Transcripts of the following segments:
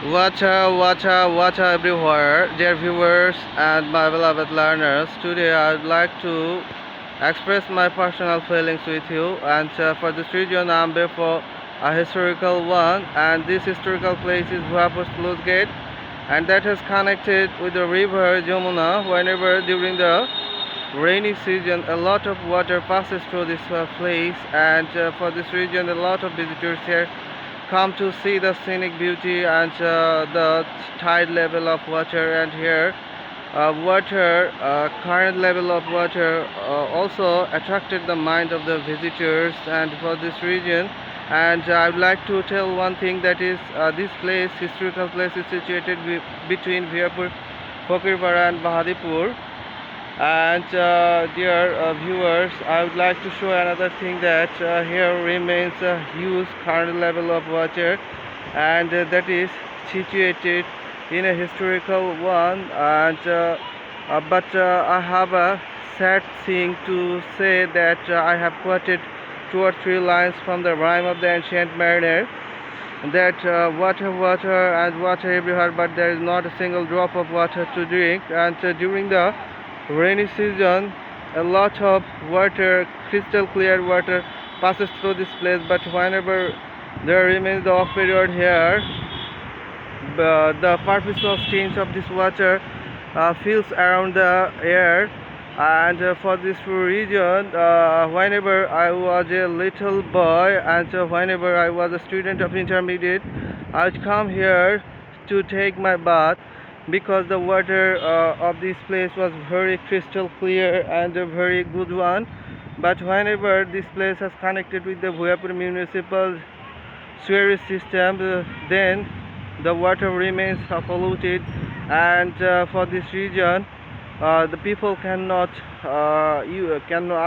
Watch everywhere, dear viewers and my beloved learners. Today I would like to express my personal feelings with you. And for this region, I'm here for a historical one. And this historical place is Bhapur Sluice Gate, and that is connected with the river Jamuna. Whenever during the rainy season, a lot of water passes through this place, and for this region, a lot of visitors here come to see the scenic beauty and the tide level of water. And here current level of water also attracted the mind of the visitors and for this region. And I would like to tell one thing, that is this place, historical place, is situated between Viapur, Fakirpara and Bahadipur. And dear viewers, I would like to show another thing, that here remains a huge current level of water, and that is situated in a historical one. And but I have a sad thing to say, that I have quoted 2 or 3 lines from the rhyme of the ancient mariner, that water and water everywhere, but there is not a single drop of water to drink. And during the rainy season, a lot of water, crystal clear water, passes through this place. But whenever there remains the off period here, the surface of stains of this water fills around the air. And for this region, whenever I was a little boy, and whenever I was a student of intermediate, I would come here to take my bath, because the water of this place was very crystal clear and a very good one. But whenever this place is connected with the Bhuyapur municipal sewerage system, then the water remains polluted. And for this region, the people are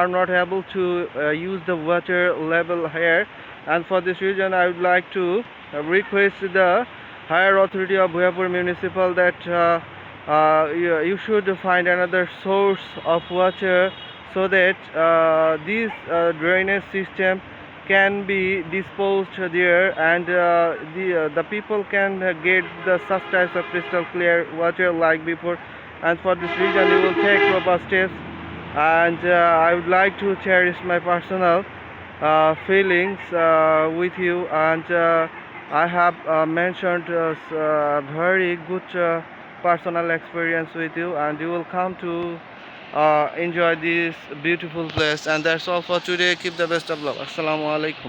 not able to use the water level here. And for this region, I would like to request the higher authority of Bhuyapur municipal, that you should find another source of water, so that this drainage system can be disposed there, and the people can get the such types of crystal clear water like before. And for this region, we will take proper steps. And I would like to cherish my personal feelings with you. And I have mentioned very good personal experience with you, and you will come to enjoy this beautiful place. And that's all for today. Keep the best of luck. Assalamu alaikum.